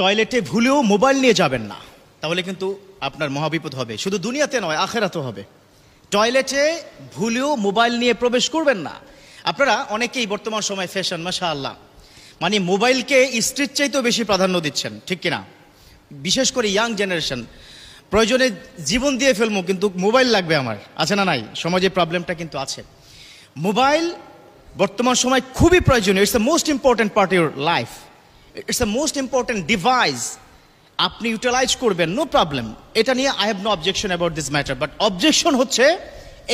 টয়লেটে ভুলেও মোবাইল নিয়ে যাবেন না, তাহলে কিন্তু আপনার মহাবিপদ হবে। শুধু দুনিয়াতে নয়, আখেরাতেও হবে। টয়লেটে ভুলেও মোবাইল নিয়ে প্রবেশ করবেন না। আপনারা অনেকেই বর্তমান সময় ফ্যাশন, মাশাআল্লাহ, মানে মোবাইলকে স্ত্রীর চাইতেও বেশি প্রাধান্য দিচ্ছেন, ঠিক কিনা? বিশেষ করে ইয়াং জেনারেশন, প্রয়োজনে জীবন দিয়ে ফেলবো কিন্তু মোবাইল লাগবে আমার, আছে না নাই? সমাজে প্রবলেমটা কিন্তু আছে। মোবাইল বর্তমান সময় খুবই প্রয়োজনীয়। It's the most important part your life, it's the most important device. আপনি ইউটিলাইজ করবেন, নো প্রবলেম, এটা নিয়ে I have no objection about this matter. But objection হচ্ছে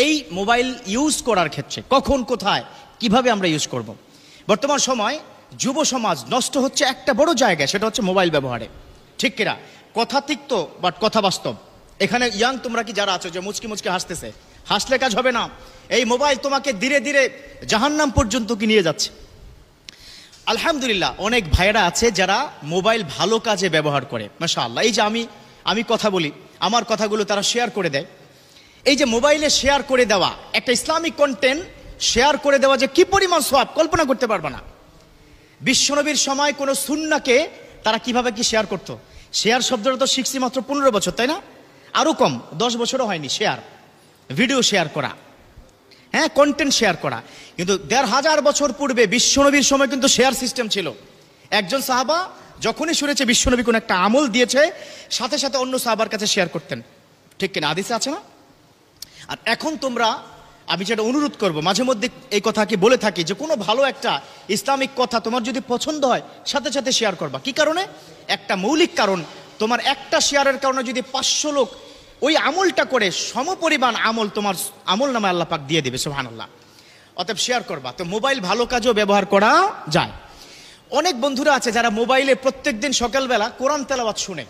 এই মোবাইল ইউজ করার ক্ষেত্রে, কখন, কোথায়, কিভাবে আমরা ইউজ করব। বর্তমান সময় যুব সমাজ নষ্ট হচ্ছে একটা বড় জায়গায়, সেটা হচ্ছে মোবাইল ব্যবহারে, ঠিক কিনা? কথা তিক্ত বাট কথা বাস্তব। এখানে ইয়াং তোমরা কি যারা আছো যে মুচকি মুচকি হাসতেছে, হাসলে কাজ হবে না। এই মোবাইল তোমাকে ধীরে ধীরে জাহান্নাম পর্যন্ত কি নিয়ে যাচ্ছে। আলহামদুলিল্লাহ অনেক ভাইয়েরা আছে যারা মোবাইল ভালো কাজে ব্যবহার করে, মাশাআল্লাহ। এই যে আমি কথা বলি, আমার কথাগুলো তারা শেয়ার করে দেয়। এই যে মোবাইলে শেয়ার করে দেওয়া, একটা ইসলামিক কন্টেন্ট শেয়ার করে দেওয়া যে কি পরিমাণ সওয়াব কল্পনা করতে পারবে না। বিশ্বনবীর সময় কোন সুন্নাহকে তারা কিভাবে কি শেয়ার করতো। শেয়ার শব্দটা তো শিখছি মাত্র 15 বছর, তাই না? আরো কম, 10 বছরও হয়নি। শেয়ার, ভিডিও শেয়ার করা, হ্যাঁ, কন্টেন্ট শেয়ার করা। কিন্তু 1500 বছর পূর্বে বিশ্বনবীর সময় কিন্তু শেয়ার সিস্টেম ছিল। একজন সাহাবা যখনই শুনেছে বিশ্বনবী কোন একটা আমল দিয়েছে, সাথে সাথে অন্য সাহাবার কাছে শেয়ার করতেন, ঠিক কিনা? হাদিসে আছে না? আর এখন তোমরা, আমি যেটা অনুরোধ করব, মাঝে মধ্যে এই কথা কি বলে থাকি যে কোনো ভালো একটা ইসলামিক কথা তোমার যদি পছন্দ হয়, সাথে সাথে শেয়ার করবা। কি কারণে? একটা মৌলিক কারণ, তোমার একটা শেয়ারের কারণে যদি 500 লোক ওই আমলটা করে, সমপরিমাণ আমল তোমার আমল নামে আল্লাহ পাক দিয়ে দেবে, সুবহানাল্লাহ। অতএব শেয়ার করবা। তো মোবাইল ভালো কাজেও ব্যবহার করা যায়। অনেক বন্ধুরা আছে যারা মোবাইলে প্রত্যেকদিন সকালবেলা কোরআন তেলাওয়াত শুনে।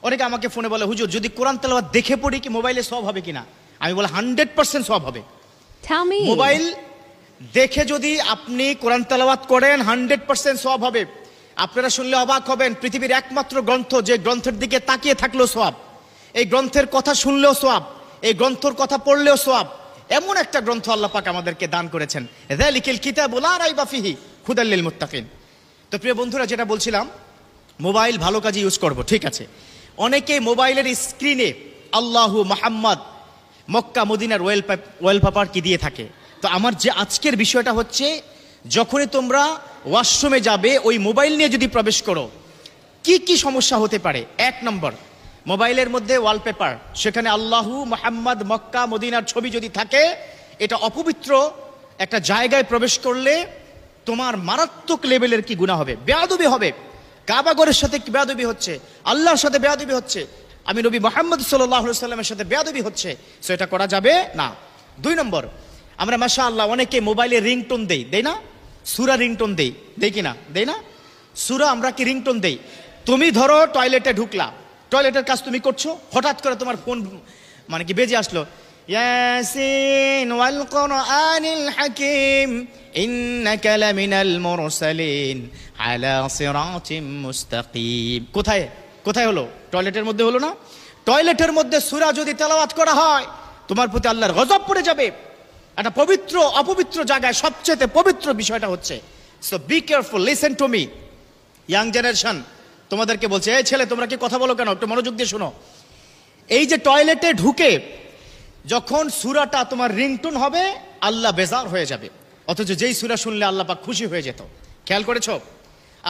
অনেকে আমাকে ফোনে বলে, হুজুর যদি কোরআন তেলাওয়াত দেখে পড়ি কি মোবাইলে সওয়াব হবে কিনা? আমি বলি 100% সওয়াব হবে। মোবাইল দেখে যদি আপনি কোরআন তেলাওয়াত করেন 100% সওয়াব হবে। আপনারা শুনলে অবাক হবেন, পৃথিবীর একমাত্র গ্রন্থ যে গ্রন্থের দিকে তাকিয়ে থাকলেও সওয়াব, এই গ্রন্থের কথা শুনলেও সওয়াব, এই গ্রন্থর কথা পড়লেও সওয়াব, এমন একটা গ্রন্থ আল্লাহ পাক আমাদেরকে দান করেছেন। যালিকাল কিতাবু লা রাইবা ফিহি হুদাল লিল মুত্তাকিন। তো প্রিয় বন্ধুরা, যেটা বলছিলাম, মোবাইল ভালো কাজে ইউজ করব, ঠিক আছে। অনেকে মোবাইলের স্ক্রিনে আল্লাহু মুহাম্মদ, মক্কা মদিনার ওয়ালপেপার কি দিয়ে থাকে। তো আমার যে আজকের বিষয়টা হচ্ছে, যখনই তোমরা ওয়াশরুমে যাবে ওই মোবাইল নিয়ে যদি প্রবেশ করো, কি কি সমস্যা হতে পারে। 1 নম্বর, মোবাইলের মধ্যে ওয়ালপেপার, সেখানে আল্লাহু মুহাম্মদ মক্কা মদিনার ছবি যদি থাকে, এটা অপবিত্র একটা জায়গায় প্রবেশ করলে তোমার মারাত্মক লেভেলের কি গুনাহ হবে, বেয়াদবি হবে। কাবাগরের সাথে কি বেয়াদবি হচ্ছে, আল্লাহর সাথে বেয়াদবি হচ্ছে, আমি নবী মুহাম্মদ সাল্লাল্লাহু আলাইহি ওয়াসাল্লামের সাথে বেয়াদবি হচ্ছে। সো এটা করা যাবে না। 2 নম্বর, আমরা মাশাআল্লাহ অনেকে মোবাইলে রিংটোন দেই না? সূরা রিংটোন দেই কিনা? দেই না? সূরা আমরা কি রিংটোন দেই? তুমি ধরো টয়লেটে ঢুকলা, টয়লেটের কাজ তুমি করছো, হঠাৎ করে তোমার ফোন মানে কি বেজে আসলো, ইয়াসিন ওয়াল কুরআনিল হাকিম ইন্নাকা লামিনাল মুরসালিন আলা সিরাতিম মুস্তাকিম। কোথায় হলো? টয়লেটের মধ্যে হলো না? টয়লেটের মধ্যে সূরা যদি তেলাওয়াত করা হয়, তোমার প্রতি আল্লাহর গজব পড়ে যাবে। একটা পবিত্র অপবিত্র জায়গায় সবচেয়ে পবিত্র বিষয়টা হচ্ছে। So be careful, listen to me, young generation, তোমাদেরকে বলছে, এই ছেলে তোমরা কি কথা বলো কেন, একটু মনোযোগ দিয়ে শোনো। এই যে টয়লেটে ঢুকে যখন সূরাটা তোমার রিংটোন হবে, আল্লাহ বেজার হয়ে যাবে, অথচ যেই সূরা শুনলে আল্লাহ পাক খুশি হয়ে যেত। খেয়াল করেছো?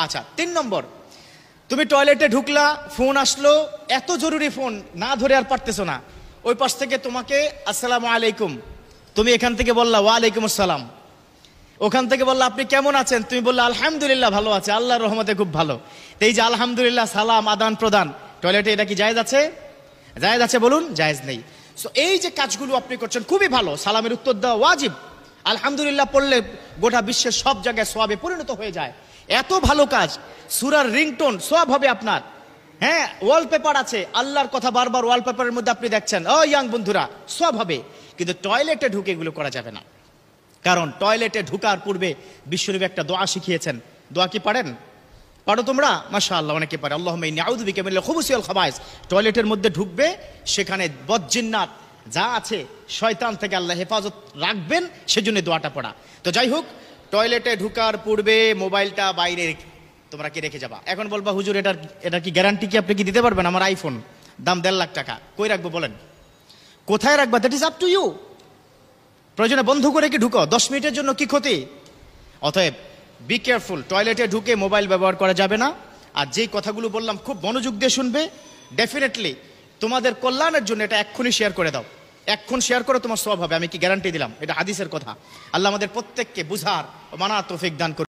আচ্ছা, 3 নম্বর, তুমি টয়লেটে ঢুকলা, ফোন আসলো, এত জরুরি ফোন, না ধরে আর পারতেছো না, ওই পাশ থেকে তোমাকে আসসালামু আলাইকুম, তুমি এখান থেকে বললা ওয়ালাইকুম আসসালাম, ওখান থেকে বললা আপনি কেমন আছেন, তুমি বললা আলহামদুলিল্লাহ ভালো আছে, আল্লাহর রহমতে খুব ভালো। এই যে আলহামদুলিল্লাহ সালাম আদান প্রদান টয়লেটে, এটা কি জায়েজ আছে? জায়েজ আছে বলুন? জায়েজ নেই। সো এই যে কাজগুলো আপনি করছেন খুবই ভালো, সালামের উত্তর দেওয়া ওয়াজিব, আলহামদুলিল্লাহ পড়লে গোটা বিশ্বের সব জায়গায় সওয়াবে পরিণত হয়ে যায়। এত ভালো কাজ, সূরার রিংটোন সওয়াব হবে আপনার। হ্যাঁ, ওয়ালপেপার আছে, আল্লাহর কথা বারবার ওয়ালপেপারের মধ্যে আপনি দেখছেন, ও ইয়াং বন্ধুরা, সওয়াব হবে। কিন্তু টয়লেটে ঢুকে এগুলো করা যাবে না। কারণ টয়লেটে ঢুকার পূর্বে বিশ্বনবী একটা দোয়া শিখিয়েছেন। দোয়া কি পারেন? পারো তোমরা? মাশাআল্লাহ, অনেকে পারে। আল্লাহুম্মা ইন্নী আউযু বিকা মিনাল খুবুসি ওয়াল খাবায়েস। টয়লেটের মধ্যে ঢুকবে, সেখানে বদজিন্নাত যা আছে শয়তান থেকে আল্লাহ হেফাজত রাখবেন, সেজন্য দোয়াটা পড়া। তো যাই হোক, টয়লেটে ঢুকার পূর্বে মোবাইলটা বাইরে তোমরা কি রেখে যাবা। এখন বলবা হুজুর এটা কি গ্যারান্টি কি আপনি কি দিতে পারবেন? আমার আইফোন দাম 1.5 লাখ টাকা, কই রাখবো বলেন, কোথায় রাখবা, that is up to you. প্রয়োজনে বন্ধ করে কি ঢুকো, 10 মিনিটের জন্য কি ক্ষতি। অতএব বি কেয়ারফুল, টয়লেটে ঢুকে মোবাইল ব্যবহার করা যাবে না। আর যেই কথাগুলো বললাম খুব মনোযোগ দিয়ে শুনবে, ডেফিনেটলি তোমাদের কল্যাণের জন্য এটা এক্ষুনি শেয়ার করে দাও, এক্ষুন শেয়ার করে তোমার সওয়াব হবে, আমি কি গ্যারান্টি দিলাম, এটা হাদিসের কথা। আল্লাহ আমাদের প্রত্যেককে বুঝার ও মানার তৌফিক দান করুন।